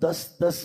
10-10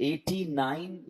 89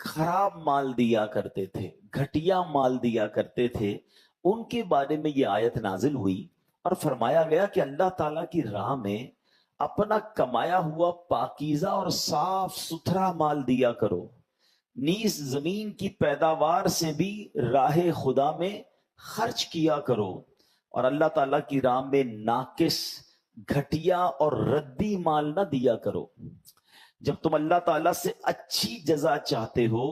خراب مال دیا کرتے تھے، گھٹیا مال دیا کرتے تھے، ان کے بارے میں یہ آیت نازل ہوئی اور فرمایا گیا کہ اللہ تعالیٰ کی راہ میں اپنا کمایا ہوا پاکیزہ اور صاف ستھرا مال دیا کرو، نیز زمین کی پیداوار سے بھی راہ خدا میں خرچ کیا کرو، اور اللہ تعالیٰ کی راہ میں ناقص، گھٹیا اور ردی مال نہ دیا کرو۔ جب تم اللہ تعالیٰ سے اچھی جزا چاہتے ہو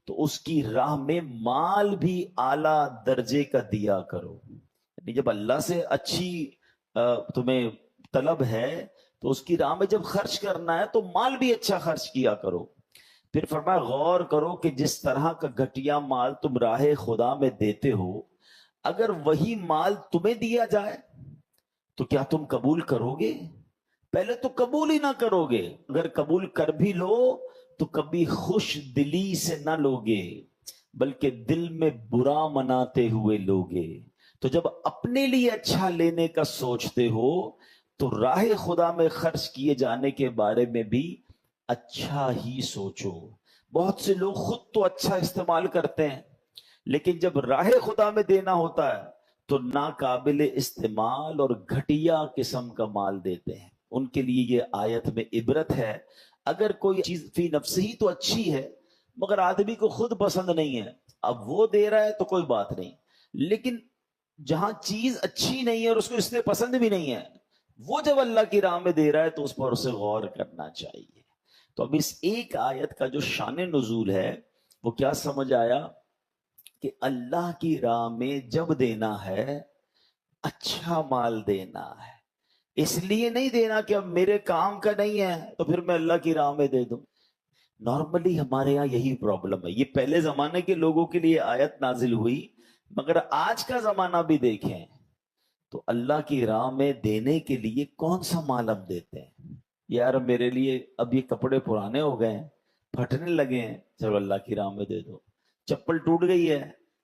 تو اس کی راہ میں مال بھی اعلیٰ درجے کا دیا کرو، یعنی جب اللہ سے اچھی تمہیں طلب ہے تو اس کی راہ میں جب خرچ کرنا ہے تو مال بھی اچھا خرچ کیا کرو۔ پھر فرمایا غور کرو کہ جس طرح کا گھٹیا مال تم راہ خدا میں دیتے ہو، اگر وہی مال تمہیں دیا جائے تو کیا تم قبول کرو گے؟ پہلے تو قبول ہی نہ کرو گے، اگر قبول کر بھی لو تو کبھی خوش دلی سے نہ لوگے بلکہ دل میں برا مناتے ہوئے لوگے۔ تو جب اپنے لیے اچھا لینے کا سوچتے ہو تو راہ خدا میں خرچ کیے جانے کے بارے میں بھی اچھا ہی سوچو۔ بہت سے لوگ خود تو اچھا استعمال کرتے ہیں لیکن جب راہ خدا میں دینا ہوتا ہے تو ناقابل استعمال اور گھٹیا قسم کا مال دیتے ہیں۔ ان کے لیے یہ آیت میں عبرت ہے۔ اگر کوئی چیز فی نفس ہی تو اچھی ہے مگر آدمی کو خود پسند نہیں ہے، اب وہ دے رہا ہے تو کوئی بات نہیں، لیکن جہاں چیز اچھی نہیں ہے اور اس کو اس لیے پسند بھی نہیں ہے، وہ جب اللہ کی راہ میں دے رہا ہے تو اس پر اسے غور کرنا چاہیے۔ تو اب اس ایک آیت کا جو شان نزول ہے وہ کیا سمجھ آیا کہ اللہ کی راہ میں جب دینا ہے اچھا مال دینا ہے، اس لیے نہیں دینا کہ اب میرے کام کا نہیں ہے تو پھر میں اللہ کی راہ میں دے دوں۔ نارملی ہمارے یہاں یہی پرابلم ہے۔ یہ پہلے زمانے کے لوگوں کے لیے آیت نازل ہوئی، مگر آج کا زمانہ بھی دیکھیں تو اللہ کی راہ میں دینے کے لیے کون سا مال ہم دیتے ہیں؟ یار میرے لیے اب یہ کپڑے پرانے ہو گئے ہیں، پھٹنے لگے ہیں، چلو اللہ کی راہ میں دے دو۔ چپل ٹوٹ گئی ہے،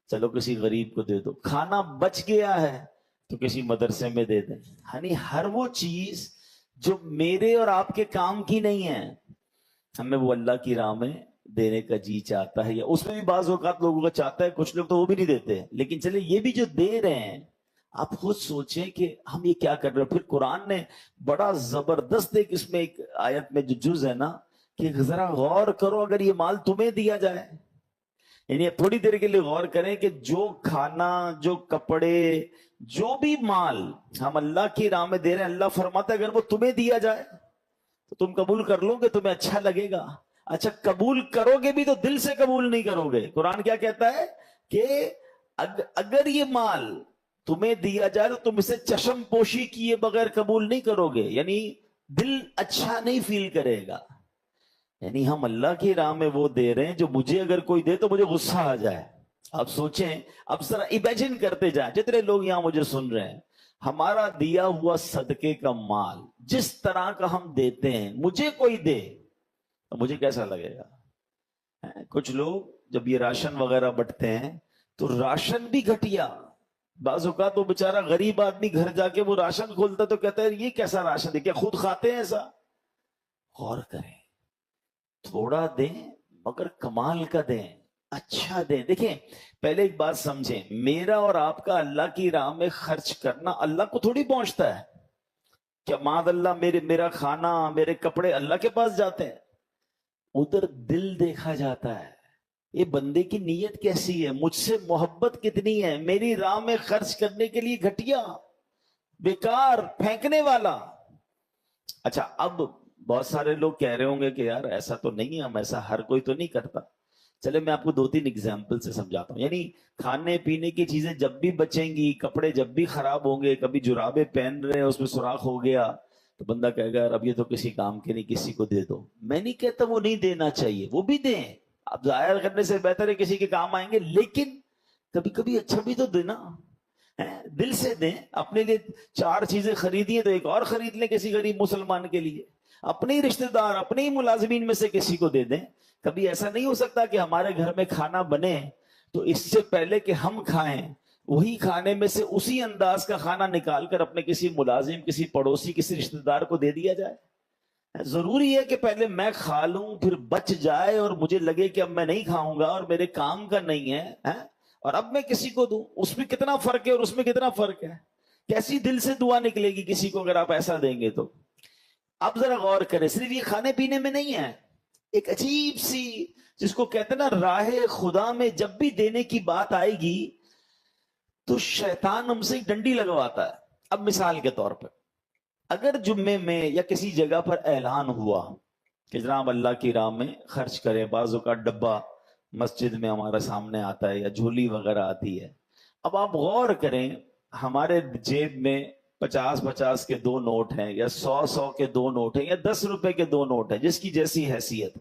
چلو کسی غریب کو دے دو۔ کھانا بچ گیا ہے تو کسی مدرسے میں دے دیں۔ یعنی ہر وہ چیز جو میرے اور آپ کے کام کی نہیں ہے ہمیں وہ اللہ کی راہ میں دینے کا جی چاہتا ہے، یا اس میں بھی بعض اوقات لوگوں کا چاہتا ہے، کچھ لوگ تو وہ بھی نہیں دیتے۔ لیکن چلے یہ بھی جو دے رہے ہیں آپ خود سوچیں کہ ہم یہ کیا کر رہے ہیں۔ پھر قرآن نے بڑا زبردست ایک اس میں ایک آیت میں جو جز ہے نا کہ ذرا غور کرو اگر یہ مال تمہیں دیا جائے، یعنی تھوڑی دیر کے لیے غور کریں کہ جو کھانا، جو کپڑے، جو بھی مال ہم اللہ کی راہ میں دے رہے ہیں، اللہ فرماتا ہے اگر وہ تمہیں دیا جائے تو تم قبول کر لو گے، تمہیں اچھا لگے گا۔ اچھا قبول کرو گے بھی تو دل سے قبول نہیں کرو گے۔ قرآن کیا کہتا ہے کہ اگر یہ مال تمہیں دیا جائے تو تم اسے چشم پوشی کیے بغیر قبول نہیں کرو گے، یعنی دل اچھا نہیں فیل کرے گا۔ یعنی ہم اللہ کی راہ میں وہ دے رہے ہیں جو مجھے اگر کوئی دے تو مجھے غصہ آ جائے۔ اب سوچیں، اب ذرا امیجن کرتے جائیں، جتنے لوگ یہاں مجھے سن رہے ہیں، ہمارا دیا ہوا صدقے کا مال جس طرح کا ہم دیتے ہیں مجھے کوئی دے تو مجھے کیسا لگے گا؟ کچھ لوگ جب یہ راشن وغیرہ بٹتے ہیں تو راشن بھی گھٹیا، بعض اوقات وہ بیچارہ غریب آدمی گھر جا کے وہ راشن کھولتا تو کہتا ہے یہ کیسا راشن ہے، کیا خود کھاتے ہیں ایسا؟ غور کریں، تھوڑا دیں مگر کمال کا دیں، اچھا دیں۔ دیکھیں پہلے ایک بات سمجھیں، میرا اور آپ کا اللہ کی راہ میں خرچ کرنا اللہ کو تھوڑی پہنچتا ہے۔ کیا معاذ اللہ میرا کھانا، میرے کپڑے اللہ کے پاس جاتے ہیں؟ ادھر دل دیکھا جاتا ہے، یہ بندے کی نیت کیسی ہے، مجھ سے محبت کتنی ہے، میری راہ میں خرچ کرنے کے لیے گھٹیا، بیکار، پھینکنے والا۔ اچھا اب بہت سارے لوگ کہہ رہے ہوں گے کہ یار ایسا تو نہیں ہے، ہم ایسا ہر کوئی تو نہیں کرتا۔ چلے میں آپ کو 2-3 اگزامپل سے سمجھاتا ہوں۔ یعنی کھانے پینے کی چیزیں جب بھی بچیں گی، کپڑے جب بھی خراب ہوں گے، کبھی جرابیں پہن رہے ہیں اس میں سوراخ ہو گیا تو بندہ کہے گا یار اب یہ تو کسی کام کے نہیں، کسی کو دے دو۔ میں نہیں کہتا وہ نہیں دینا چاہیے، وہ بھی دیں، اب ظاہر کرنے سے بہتر ہے کسی کے کام آئیں گے، لیکن کبھی کبھی اچھا بھی تو دینا، دل سے دیں۔ اپنے لیے 4 چیزیں خریدی ہیں تو ایک اور خرید لیں کسی غریب مسلمان کے لیے، اپنے ہی رشتہ دار، اپنے ہی ملازمین میں سے کسی کو دے دیں۔ کبھی ایسا نہیں ہو سکتا کہ ہمارے گھر میں کھانا بنے تو اس سے پہلے کہ ہم کھائیں وہی کھانے میں سے اسی انداز کا کھانا نکال کر اپنے کسی ملازم، کسی پڑوسی، کسی رشتہ دار کو دے دیا جائے؟ ضروری ہے کہ پہلے میں کھا لوں پھر بچ جائے اور مجھے لگے کہ اب میں نہیں کھاؤں گا اور میرے کام کا نہیں ہے اور اب میں کسی کو دوں؟ اس میں کتنا فرق ہے اور اس میں کتنا فرق ہے؟ کیسی دل سے دعا نکلے گی کسی کو اگر آپ ایسا دیں گے تو؟ اب ذرا غور کریں، صرف یہ کھانے پینے میں نہیں ہے، ایک عجیب سی جس کو کہتے ہیں نا راہ خدا میں جب بھی دینے کی بات آئے گی تو شیطان ہم سے ڈنڈی لگواتا ہے۔ اب مثال کے طور پر اگر جمعے میں یا کسی جگہ پر اعلان ہوا کہ جناب اللہ کی راہ میں خرچ کریں، بعضوں کا ڈبہ مسجد میں ہمارا سامنے آتا ہے یا جھولی وغیرہ آتی ہے، اب آپ غور کریں ہمارے جیب میں 50 کے 2 نوٹ ہیں یا 100 کے 2 نوٹ ہیں یا 10 روپے کے 2 نوٹ ہیں، جس کی جیسی حیثیت۔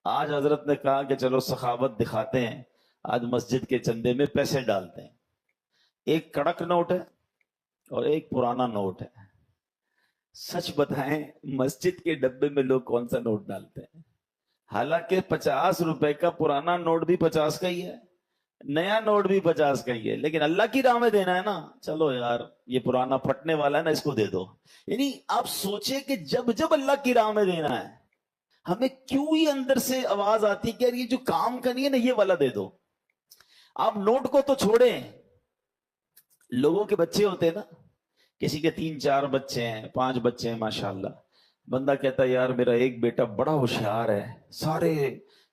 آج حضرت نے کہا کہ چلو سخاوت دکھاتے ہیں، آج مسجد کے چندے میں پیسے ڈالتے ہیں۔ ایک کڑک نوٹ ہے اور ایک پرانا نوٹ ہے۔ سچ بتائیں مسجد کے ڈبے میں لوگ کون سا نوٹ ڈالتے ہیں؟ حالانکہ 50 روپے کا پرانا نوٹ بھی 50 کا ہی ہے، نیا نوٹ بھی 50 کا ہی ہے، لیکن اللہ کی راہ میں دینا ہے نا، چلو یار یہ پرانا پھٹنے والا ہے نا، اس کو دے دو۔ یعنی آپ سوچیں کہ جب جب اللہ کی راہ میں دینا ہے ہمیں کیوں ہی اندر سے آواز آتی کہ یار یہ جو کام کرنی ہے نا یہ والا دے دو۔ آپ نوٹ کو تو چھوڑیں، لوگوں کے بچے ہوتے ہیں نا، کسی کے 3 4 بچے ہیں، 5 بچے ہیں ماشاءاللہ، بندہ کہتا ہے یار میرا ایک بیٹا بڑا ہوشیار ہے، سارے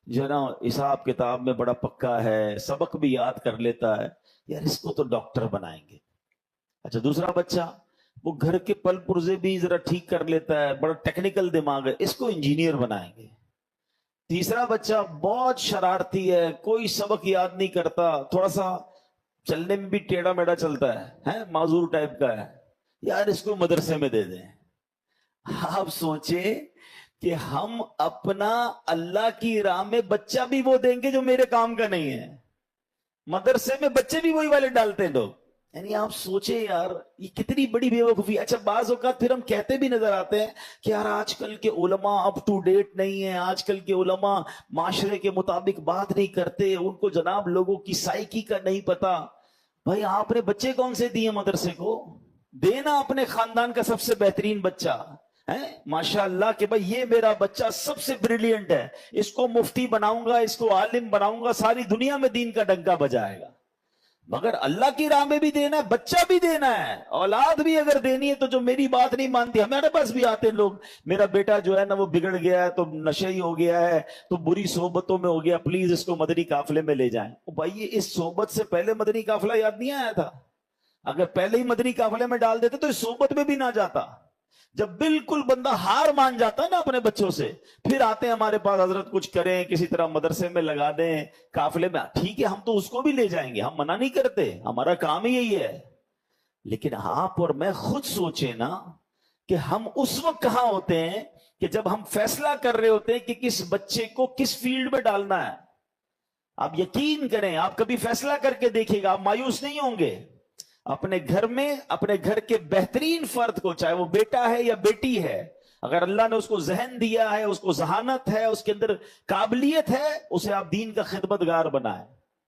جو ہے نا حساب کتاب میں بڑا پکا ہے، سبق بھی یاد کر لیتا ہے، یار اس کو تو ڈاکٹر بنائیں گے۔ اچھا دوسرا بچہ وہ گھر کے پل پرزے بھی ذرا ٹھیک کر لیتا ہے، بڑا ٹیکنیکل دماغ ہے، اس کو انجینئر بنائیں گے۔ تیسرا بچہ بہت شرارتی ہے، کوئی سبق یاد نہیں کرتا، تھوڑا سا چلنے میں بھی ٹیڑھا میڑا چلتا ہے، معذور ٹائپ کا ہے، یار اس کو مدرسے میں دے دیں۔ آپ سوچیں کہ ہم اپنا اللہ کی راہ میں بچہ بھی وہ دیں گے جو میرے کام کا نہیں ہے، مدرسے میں بچے بھی وہی والے ڈالتے ہیں لوگ۔ یعنی آپ سوچیں یار یہ کتنی بڑی بے وقوفی۔ اچھا بعض اوقات پھر ہم کہتے بھی نظر آتے ہیں کہ یار آج کل کے علماء اپ ٹو ڈیٹ نہیں ہیں، آج کل کے علماء معاشرے کے مطابق بات نہیں کرتے، ان کو جناب لوگوں کی سائیکی کا نہیں پتا۔ بھائی آپ نے بچے کون سے دیے مدرسے کو؟ دینا اپنے خاندان کا سب سے بہترین بچہ ہے، ماشاء اللہ کہ بھائی یہ میرا بچہ سب سے بریلینٹ ہے، اس کو مفتی بناؤں گا، اس کو عالم بناؤں گا، ساری دنیا میں دین کا ڈنکا بجائے گا۔ مگر اللہ کی راہ میں بھی دینا ہے، بچہ بھی دینا ہے، اولاد بھی اگر دینی ہے تو جو میری بات نہیں مانتی، ہمارے پاس بھی آتے لوگ، میرا بیٹا جو ہے نا وہ بگڑ گیا ہے تو نشئی ہو گیا ہے تو بری صحبتوں میں ہو گیا، پلیز اس کو مدنی قافلے میں لے جائیں۔ بھائی اس صحبت سے پہلے مدنی قافلہ یاد نہیں آیا تھا؟ اگر پہلے ہی مدنی قافلے میں ڈال دیتے تو اس صحبت میں بھی نہ جاتا۔ جب بالکل بندہ ہار مان جاتا ہے نا اپنے بچوں سے، پھر آتے ہیں ہمارے پاس، حضرت کچھ کریں، کسی طرح مدرسے میں لگا دیں، قافلے میں۔ ٹھیک ہے ہم تو اس کو بھی لے جائیں گے، ہم منع نہیں کرتے، ہمارا کام ہی یہی ہے۔ لیکن آپ اور میں خود سوچیں نا کہ ہم اس وقت کہاں ہوتے ہیں کہ جب ہم فیصلہ کر رہے ہوتے ہیں کہ کس بچے کو کس فیلڈ میں ڈالنا ہے۔ آپ یقین کریں، آپ کبھی فیصلہ کر کے دیکھیں گا، آپ مایوس نہیں ہوں گے۔ اپنے گھر میں اپنے گھر کے بہترین فرد کو، چاہے وہ بیٹا ہے یا بیٹی ہے، اگر اللہ نے اس کو ذہن دیا ہے، اس کو ذہانت ہے، اس کے اندر قابلیت ہے، اسے آپ دین کا خدمتگار بنائیں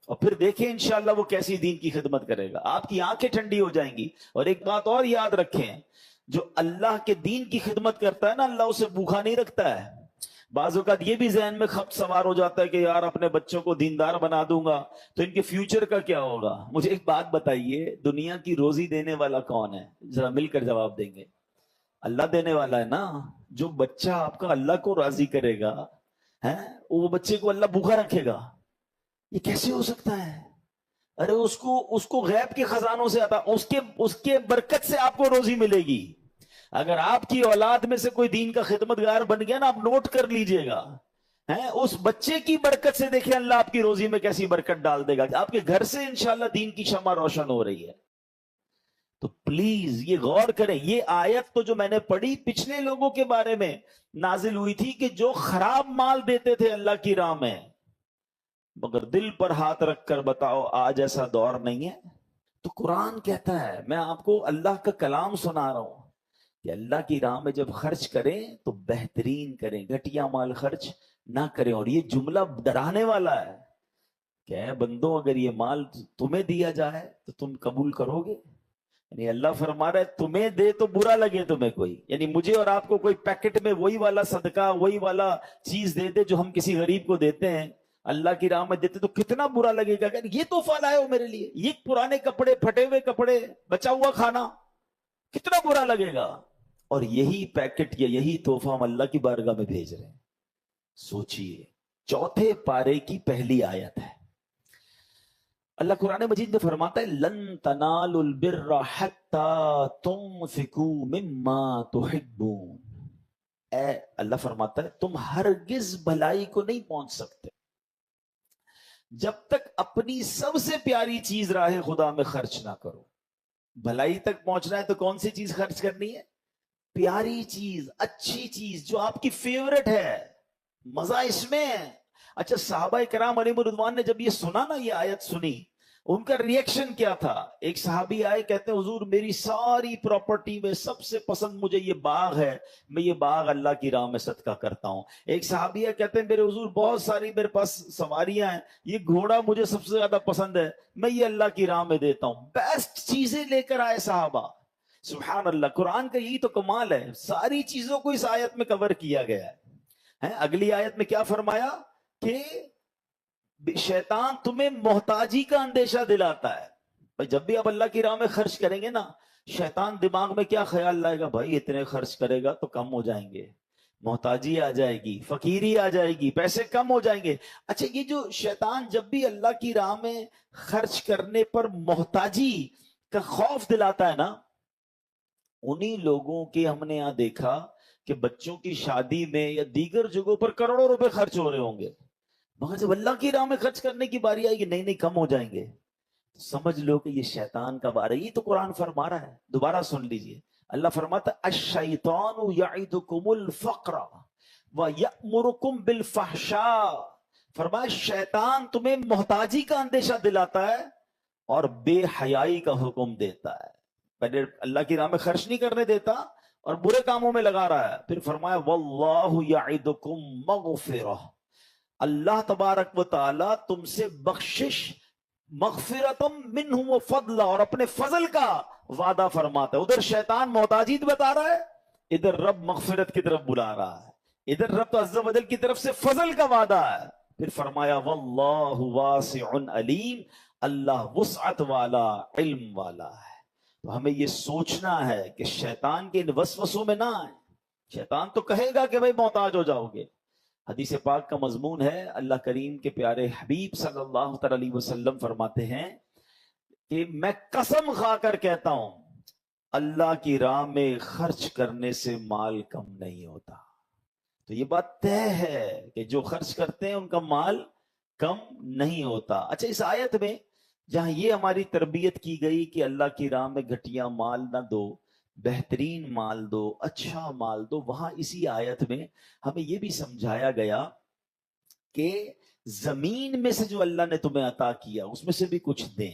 اور پھر دیکھیں انشاءاللہ وہ کیسی دین کی خدمت کرے گا، آپ کی آنکھیں ٹھنڈی ہو جائیں گی۔ اور ایک بات اور یاد رکھیں، جو اللہ کے دین کی خدمت کرتا ہے نا، اللہ اسے بھوکا نہیں رکھتا ہے۔ بعض اوقات یہ بھی ذہن میں خط سوار ہو جاتا ہے کہ یار اپنے بچوں کو دیندار بنا دوں گا تو ان کے فیوچر کا کیا ہوگا۔ مجھے ایک بات بتائیے، دنیا کی روزی دینے والا کون ہے؟ ذرا مل کر جواب دیں گے۔ اللہ دینے والا ہے نا۔ جو بچہ آپ کا اللہ کو راضی کرے گا وہ بچے کو اللہ بھوکا رکھے گا؟ یہ کیسے ہو سکتا ہے؟ ارے اس کو غیب کے خزانوں سے آتا، اس کے برکت سے آپ کو روزی ملے گی۔ اگر آپ کی اولاد میں سے کوئی دین کا خدمتگار بن گیا نا، آپ نوٹ کر لیجئے گا، اس بچے کی برکت سے دیکھیں اللہ آپ کی روزی میں کیسی برکت ڈال دے گا، آپ کے گھر سے انشاءاللہ دین کی شمع روشن ہو رہی ہے۔ تو پلیز یہ غور کریں، یہ آیت تو جو میں نے پڑھی پچھلے لوگوں کے بارے میں نازل ہوئی تھی کہ جو خراب مال دیتے تھے اللہ کی راہ میں، مگر دل پر ہاتھ رکھ کر بتاؤ آج ایسا دور نہیں ہے؟ تو قرآن کہتا ہے، میں آپ کو اللہ کا کلام سنا رہا ہوں کہ اللہ کی راہ میں جب خرچ کریں تو بہترین کریں، گھٹیا مال خرچ نہ کریں۔ اور یہ جملہ ڈرانے والا ہے کہ اے بندو اگر یہ مال تمہیں دیا جائے تو تم قبول کرو گے؟ یعنی اللہ فرما رہا ہے تمہیں دے تو برا لگے تمہیں کوئی، یعنی مجھے اور آپ کو کوئی پیکٹ میں وہی والا صدقہ وہی والا چیز دے دے جو ہم کسی غریب کو دیتے ہیں، اللہ کی راہ میں دیتے تو کتنا برا لگے گا کہ یہ تحفہ لائے ہو میرے لیے، یہ پرانے کپڑے پھٹے ہوئے کپڑے بچا ہوا کھانا، کتنا برا لگے گا۔ اور یہی پیکٹ یا یہی تحفہ ہم اللہ کی بارگاہ میں بھیج رہے ہیں۔ سوچئے، چوتھے پارے کی پہلی آیت ہے، اللہ قرآن مجید میں فرماتا ہے لن تنالوا البر حتی تنفقوا مما تحبون۔ اے اللہ فرماتا ہے تم ہرگز بھلائی کو نہیں پہنچ سکتے جب تک اپنی سب سے پیاری چیز راہ خدا میں خرچ نہ کرو۔ بھلائی تک پہنچنا ہے تو کون سی چیز خرچ کرنی ہے؟ پیاری چیز، اچھی چیز جو آپ کی فیورٹ ہے، مزہ اس میں ہے۔ اچھا، صحابہ کرام علیہ رضوان نے جب یہ سنا نا، یہ آیت سنی، ان کا ریئیکشن کیا تھا؟ ایک صحابی آئے، کہتے ہیں حضور میری ساری پراپرٹی میں سب سے پسند مجھے یہ باغ ہے، میں یہ باغ اللہ کی راہ میں صدقہ کرتا ہوں۔ ایک صحابی ہے، کہتے ہیں میرے حضور بہت ساری میرے پاس سواریاں ہیں، یہ گھوڑا مجھے سب سے زیادہ پسند ہے، میں یہ اللہ کی راہ میں دیتا ہوں۔ بیسٹ چیزیں لے کر آئے صحابہ۔ سبحان اللہ، قرآن کا یہی تو کمال ہے، ساری چیزوں کو اس آیت میں کور کیا گیا ہے۔ اگلی آیت میں کیا فرمایا کہ شیطان تمہیں محتاجی کا اندیشہ دلاتا ہے۔ بھائی جب بھی آپ اللہ کی راہ میں خرچ کریں گے نا، شیطان دماغ میں کیا خیال لائے گا؟ بھائی اتنے خرچ کرے گا تو کم ہو جائیں گے، محتاجی آ جائے گی، فقیری آ جائے گی، پیسے کم ہو جائیں گے۔ اچھا، یہ جو شیطان جب بھی اللہ کی راہ میں خرچ کرنے پر محتاجی کا خوف دلاتا ہے نا، انہی لوگوں کے ہم نے یہاں دیکھا کہ بچوں کی شادی میں یا دیگر جگہوں پر کروڑوں روپے خرچ ہو رہے ہوں گے، مگر جب اللہ کی راہ میں خرچ کرنے کی باری آئے گی، نہیں کم ہو جائیں گے، تو سمجھ لو کہ یہ شیطان کا بارہ۔ یہ تو قرآن فرما رہا ہے، دوبارہ سن لیجئے، اللہ فرماتا ہے الشیطان یعدکم الفقر ویأمرکم بالفحشاء۔ فرمایا شیطان تمہیں محتاجی کا اندیشہ دلاتا ہے اور بے حیائی کا حکم دیتا ہے۔ پہلے اللہ کی راہ میں خرچ نہیں کرنے دیتا اور برے کاموں میں لگا رہا ہے، پھر فرمایا واللہ یعدکم مغفرہ، اللہ تبارک و تعالی تم سے بخشش، مغفرتم منہ و فضل، اور اپنے فضل کا وعدہ فرماتا ہے۔ ادھر شیطان محتاجی بتا رہا ہے، ادھر رب مغفرت کی طرف بلا رہا ہے، ادھر رب عز و جل کی طرف سے فضل کا وعدہ ہے۔ پھر فرمایا واللہ واسع علیم، اللہ وسعت والا، علم والا ہے۔ تو ہمیں یہ سوچنا ہے کہ شیطان کے ان وسوسوں میں نہ آئیں۔ شیطان تو کہے گا کہ بھائی محتاج ہو جاؤ گے۔ حدیث پاک کا مضمون ہے، اللہ کریم کے پیارے حبیب صلی اللہ علیہ وسلم فرماتے ہیں کہ میں قسم کھا کر کہتا ہوں اللہ کی راہ میں خرچ کرنے سے مال کم نہیں ہوتا۔ تو یہ بات طے ہے کہ جو خرچ کرتے ہیں ان کا مال کم نہیں ہوتا۔ اچھا، اس آیت میں جہاں یہ ہماری تربیت کی گئی کہ اللہ کی راہ میں گھٹیا مال نہ دو، بہترین مال دو، اچھا مال دو، وہاں اسی آیت میں ہمیں یہ بھی سمجھایا گیا کہ زمین میں سے جو اللہ نے تمہیں عطا کیا اس میں سے بھی کچھ دیں۔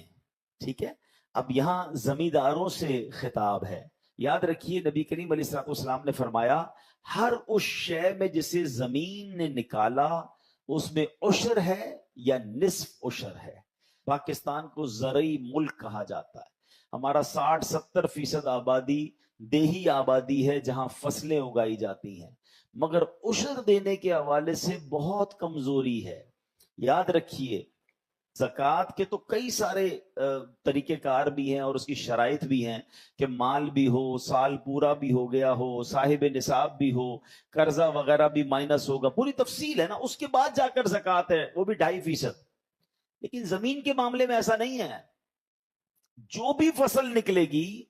ٹھیک ہے، اب یہاں زمینداروں سے خطاب ہے۔ یاد رکھیے نبی کریم علیہ الصلوۃ والسلام نے فرمایا ہر اس شے میں جسے زمین نے نکالا اس میں عشر ہے یا نصف عشر ہے۔ پاکستان کو زرعی ملک کہا جاتا ہے، ہمارا 60-70% آبادی دیہی آبادی ہے جہاں فصلیں اگائی جاتی ہیں، مگر عشر دینے کے حوالے سے بہت کمزوری ہے۔ یاد رکھیے زکوٰۃ کے تو کئی سارے طریقہ کار بھی ہیں اور اس کی شرائط بھی ہیں کہ مال بھی ہو، سال پورا بھی ہو گیا ہو، صاحب نصاب بھی ہو، قرضہ وغیرہ بھی مائنس ہوگا، پوری تفصیل ہے نا، اس کے بعد جا کر زکوٰۃ ہے، وہ بھی 2.5%۔ لیکن زمین کے معاملے میں ایسا نہیں ہے، جو بھی فصل نکلے گی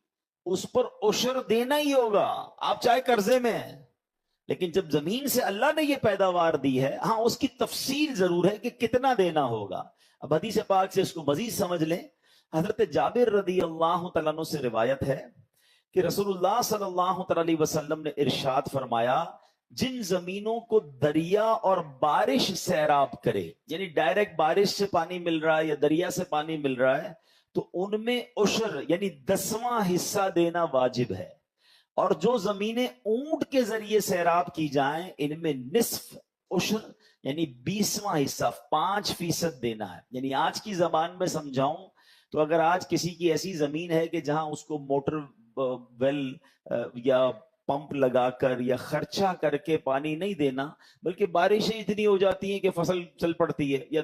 اس پر عشر دینا ہی ہوگا، آپ چاہے قرضے میں ہیں۔ لیکن جب زمین سے اللہ نے یہ پیداوار دی ہے، ہاں اس کی تفصیل ضرور ہے کہ کتنا دینا ہوگا۔ اب حدیث پاک سے اس کو مزید سمجھ لیں۔ حضرت جابر رضی اللہ تعالیٰ عنہ سے روایت ہے کہ رسول اللہ صلی اللہ علیہ وسلم نے ارشاد فرمایا جن زمینوں کو دریا اور بارش سیراب کرے، یعنی ڈائریکٹ بارش سے پانی مل رہا ہے یا دریا سے پانی مل رہا ہے، تو ان میں عشر یعنی 10واں حصہ دینا واجب ہے، اور جو زمینیں اونٹ کے ذریعے سیراب کی جائیں ان میں نصف عشر یعنی 20واں حصہ 5% دینا ہے۔ یعنی آج کی زبان میں سمجھاؤں تو اگر آج کسی کی ایسی زمین ہے کہ جہاں اس کو موٹر ویل یا پمپ لگا کر یا خرچہ کر کے پانی نہیں دینا، بلکہ بارشیں اتنی ہو جاتی ہیں کہ فصل چل پڑتی ہے یا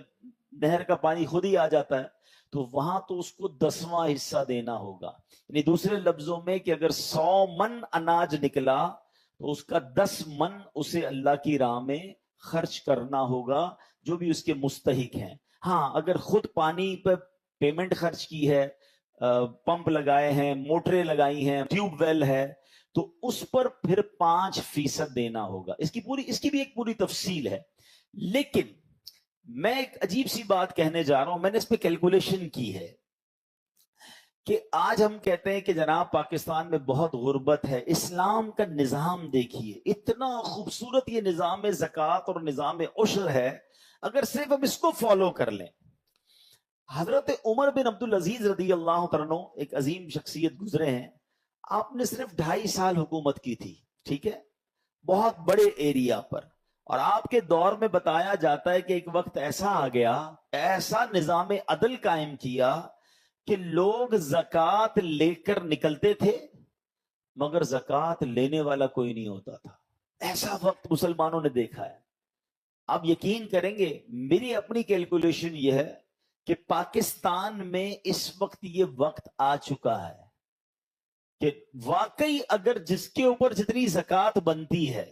نہر کا پانی خود ہی آ جاتا ہے، تو وہاں تو اس کو 10واں حصہ دینا ہوگا. یعنی دوسرے لفظوں میں کہ اگر 100 من اناج نکلا تو اس کا 10 من اسے اللہ کی راہ میں خرچ کرنا ہوگا، جو بھی اس کے مستحق ہیں. ہاں اگر خود پانی پہ پیمنٹ خرچ کی ہے، پمپ لگائے ہیں، موٹریں لگائی ہیں، ٹیوب ویل ہے، تو اس پر پھر 5% دینا ہوگا. اس کی بھی ایک پوری تفصیل ہے. لیکن میں ایک عجیب سی بات کہنے جا رہا ہوں، میں نے اس پہ کیلکولیشن کی ہے کہ آج ہم کہتے ہیں کہ جناب پاکستان میں بہت غربت ہے. اسلام کا نظام دیکھیے، اتنا خوبصورت یہ نظام زکوٰۃ اور نظام عشر ہے. اگر صرف ہم اس کو فالو کر لیں، حضرت عمر بن عبدالعزیز رضی اللہ عنہ ایک عظیم شخصیت گزرے ہیں، آپ نے صرف 2.5 سال حکومت کی تھی، ٹھیک ہے، بہت بڑے ایریا پر. اور آپ کے دور میں بتایا جاتا ہے کہ ایک وقت ایسا آ گیا، ایسا نظام عدل قائم کیا کہ لوگ زکوٰۃ لے کر نکلتے تھے مگر زکوٰۃ لینے والا کوئی نہیں ہوتا تھا. ایسا وقت مسلمانوں نے دیکھا ہے. آپ یقین کریں گے، میری اپنی کیلکولیشن یہ ہے کہ پاکستان میں اس وقت یہ وقت آ چکا ہے کہ واقعی اگر جس کے اوپر جتنی زکوٰۃ بنتی ہے،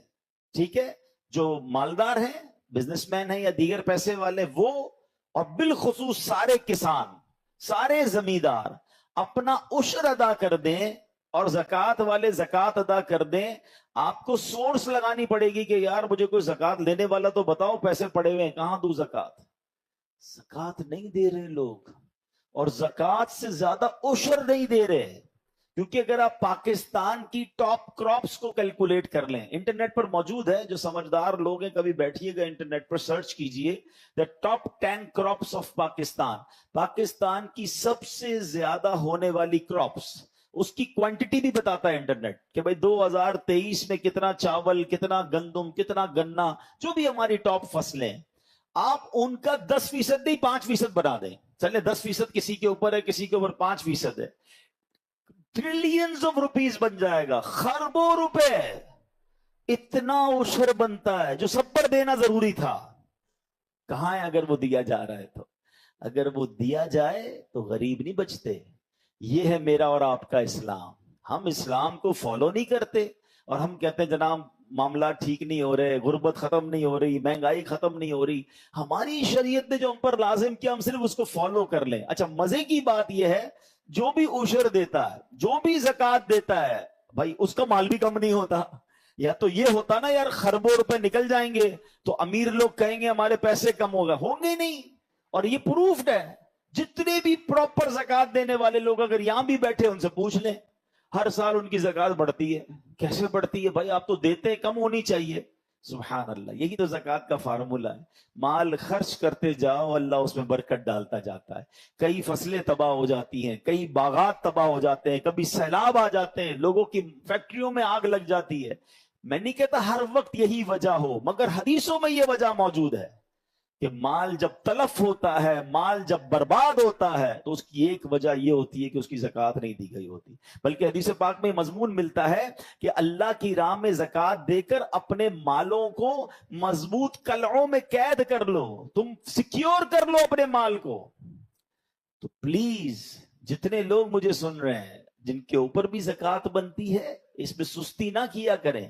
ٹھیک ہے، جو مالدار ہیں، بزنس مین ہیں یا دیگر پیسے والے، وہ اور بالخصوص سارے کسان، سارے زمیندار اپنا عشر ادا کر دیں اور زکوٰۃ والے زکوٰۃ ادا کر دیں. آپ کو سورس لگانی پڑے گی کہ یار مجھے کوئی زکوٰۃ لینے والا تو بتاؤ، پیسے پڑے ہوئے ہیں کہاں دوں زکوٰۃ. زکوٰۃ نہیں دے رہے لوگ، اور زکوٰۃ سے زیادہ عشر نہیں دے رہے. کیونکہ اگر آپ پاکستان کی ٹاپ کراپس کو کیلکولیٹ کر لیں، انٹرنیٹ پر موجود ہے، جو سمجھدار لوگ ہیں کبھی بیٹھیے گا انٹرنیٹ پر سرچ کیجئے the top 10 crops of Pakistan. Pakistan کی سب سے زیادہ ہونے والی کراپس، اس کی کوانٹٹی بھی بتاتا ہے انٹرنیٹ کہ بھئی 2023 میں کتنا چاول، کتنا گندم، کتنا گنا، جو بھی ہماری ٹاپ فصلیں، آپ ان کا 10% نہیں 5% بنا دیں. چلے 10% کسی کے اوپر ہے، کسی کے اوپر 5% ہے، ٹریلینز آف روپیز بن جائے گا، خربوں روپے. اتنا عشر بنتا ہے جو سب پر دینا ضروری تھا. کہاں ہے اگر وہ دیا جا رہا ہے تو؟ اگر وہ دیا جائے تو غریب نہیں بچتے. یہ ہے میرا اور آپ کا اسلام. ہم اسلام کو فالو نہیں کرتے اور ہم کہتے ہیں جناب معاملات ٹھیک نہیں ہو رہے، غربت ختم نہیں ہو رہی، مہنگائی ختم نہیں ہو رہی. ہماری شریعت نے جو ہم پر لازم کیا، ہم صرف اس کو فالو کر لیں. اچھا مزے کی بات یہ ہے، جو بھی عشر دیتا ہے، جو بھی زکوٰۃ دیتا ہے، بھائی اس کا مال بھی کم نہیں ہوتا. یا تو یہ ہوتا نا یار خربوں روپے نکل جائیں گے تو امیر لوگ کہیں گے ہمارے پیسے کم ہوگا، ہوں گے نہیں. اور یہ پروفڈ ہے، جتنے بھی پراپر زکوٰۃ دینے والے لوگ اگر یہاں بھی بیٹھے ان سے پوچھ لیں، ہر سال ان کی زکوٰۃ بڑھتی ہے. کیسے بڑھتی ہے بھائی؟ آپ تو دیتے کم ہونی چاہیے. سبحان اللہ، یہی تو زکوٰۃ کا فارمولہ ہے. مال خرچ کرتے جاؤ، اللہ اس میں برکت ڈالتا جاتا ہے. کئی فصلیں تباہ ہو جاتی ہیں، کئی باغات تباہ ہو جاتے ہیں، کبھی سیلاب آ جاتے ہیں، لوگوں کی فیکٹریوں میں آگ لگ جاتی ہے. میں نہیں کہتا ہر وقت یہی وجہ ہو، مگر حدیثوں میں یہ وجہ موجود ہے کہ مال جب تلف ہوتا ہے، مال جب برباد ہوتا ہے، تو اس کی ایک وجہ یہ ہوتی ہے کہ اس کی زکوٰۃ نہیں دی گئی ہوتی. بلکہ حدیث پاک میں مضمون ملتا ہے کہ اللہ کی راہ میں زکوٰۃ دے کر اپنے مالوں کو مضبوط قلعوں میں قید کر لو، تم سیکیور کر لو اپنے مال کو. تو پلیز جتنے لوگ مجھے سن رہے ہیں جن کے اوپر بھی زکوٰۃ بنتی ہے، اس میں سستی نہ کیا کریں.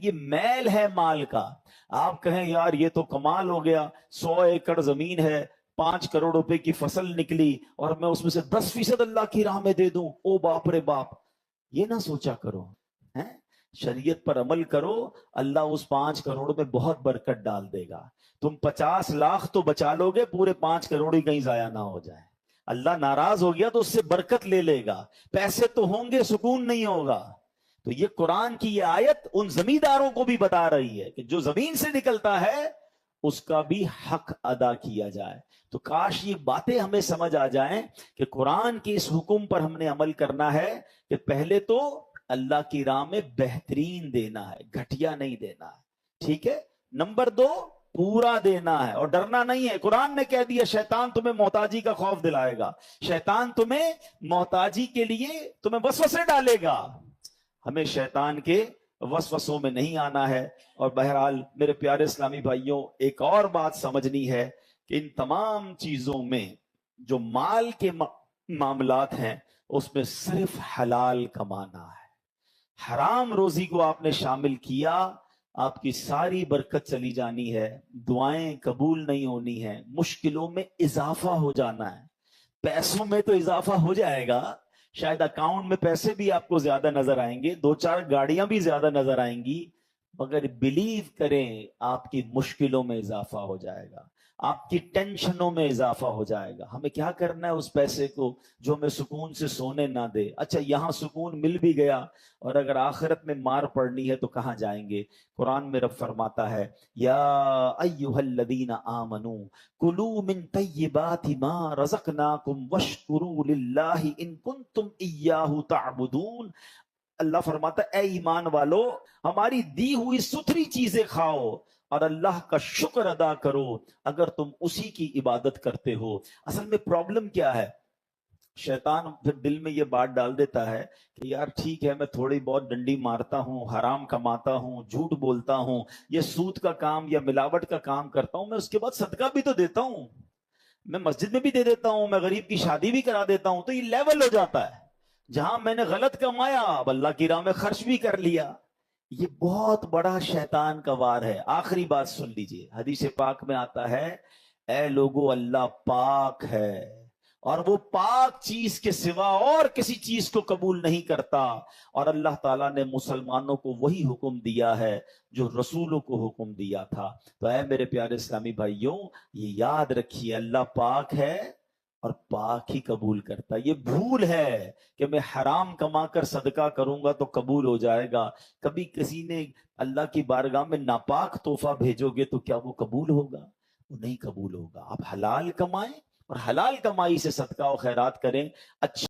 یہ میل ہے مال کا. آپ کہیں یار یہ تو کمال ہو گیا، 100 ایکڑ زمین ہے، 5 کروڑ روپے کی فصل نکلی اور میں اس میں سے 10% اللہ کی راہ میں دے دوں، او باپ رے باپ. یہ نہ سوچا کرو. شریعت پر عمل کرو، اللہ اس 5 کروڑ میں بہت برکت ڈال دے گا. تم 50 لاکھ تو بچا لو گے، پورے 5 کروڑ ہی کہیں ضائع نہ ہو جائے. اللہ ناراض ہو گیا تو اس سے برکت لے لے گا. پیسے تو ہوں گے، سکون نہیں ہوگا. تو یہ قرآن کی یہ آیت ان زمینداروں کو بھی بتا رہی ہے کہ جو زمین سے نکلتا ہے اس کا بھی حق ادا کیا جائے. تو کاش یہ باتیں ہمیں سمجھ آ جائیں کہ قرآن کی اس حکم پر ہم نے عمل کرنا ہے کہ پہلے تو اللہ کی راہ میں بہترین دینا ہے، گھٹیا نہیں دینا ہے. ٹھیک ہے. نمبر 2، پورا دینا ہے اور ڈرنا نہیں ہے. قرآن نے کہہ دیا شیطان تمہیں محتاجی کا خوف دلائے گا, شیطان تمہیں محتاجی کے لیے تمہیں وسوسے ڈالے گا. ہمیں شیطان کے وسوسوں میں نہیں آنا ہے. اور بہرحال میرے پیارے اسلامی بھائیوں, ایک اور بات سمجھنی ہے کہ ان تمام چیزوں میں جو مال کے معاملات ہیں اس میں صرف حلال کمانا ہے. حرام روزی کو آپ نے شامل کیا, آپ کی ساری برکت چلی جانی ہے, دعائیں قبول نہیں ہونی ہے, مشکلوں میں اضافہ ہو جانا ہے. پیسوں میں تو اضافہ ہو جائے گا, شاید اکاؤنٹ میں پیسے بھی آپ کو زیادہ نظر آئیں گے, 2-4 گاڑیاں بھی زیادہ نظر آئیں گی, مگر بلیو کریں آپ کی مشکلوں میں اضافہ ہو جائے گا, آپ کی ٹینشنوں میں اضافہ ہو جائے گا. ہمیں کیا کرنا ہے اس پیسے کو جو ہمیں سکون سے سونے نہ دے. اچھا یہاں سکون مل بھی گیا اور اگر آخرت میں مار پڑنی ہے تو کہاں جائیں گے؟ قرآن میں رب فرماتا ہے یا ایھا الذین آمنوا کلوا من طیبات ما رزقناکم واشکروا للہ ان کنتم ایاہ تعبدون. اللہ فرماتا ہے اے ایمان والو, ہماری دی ہوئی ستھری چیزیں کھاؤ اور اللہ کا شکر ادا کرو اگر تم اسی کی عبادت کرتے ہو. اصل میں پرابلم کیا ہے؟ شیطان پھر دل میں یہ بات ڈال دیتا ہے کہ یار ٹھیک ہے میں تھوڑی بہت ڈنڈی مارتا ہوں, حرام کماتا ہوں, جھوٹ بولتا ہوں, یہ سود کا کام یا ملاوٹ کا کام کرتا ہوں, میں اس کے بعد صدقہ بھی تو دیتا ہوں, میں مسجد میں بھی دے دیتا ہوں, میں غریب کی شادی بھی کرا دیتا ہوں, تو یہ لیول ہو جاتا ہے. جہاں میں نے غلط کمایا اب اللہ کی راہ میں خرچ بھی کر لیا. یہ بہت بڑا شیطان کا وار ہے. آخری بات سن لیجئے, حدیث پاک میں آتا ہے اے لوگو اللہ پاک ہے اور وہ پاک چیز کے سوا اور کسی چیز کو قبول نہیں کرتا, اور اللہ تعالیٰ نے مسلمانوں کو وہی حکم دیا ہے جو رسولوں کو حکم دیا تھا. تو اے میرے پیارے اسلامی بھائیوں, یہ یاد رکھیے اللہ پاک ہے اور پاک ہی قبول کرتا. یہ بھول ہے کہ میں حرام کما کر صدقہ کروں گا تو قبول ہو جائے گا. کبھی کسی نے اللہ کی بارگاہ میں ناپاک تحفہ بھیجو گے تو کیا وہ قبول ہوگا؟ وہ نہیں قبول ہوگا. آپ حلال کمائیں اور حلال کمائی سے صدقہ و خیرات کریں. اچھا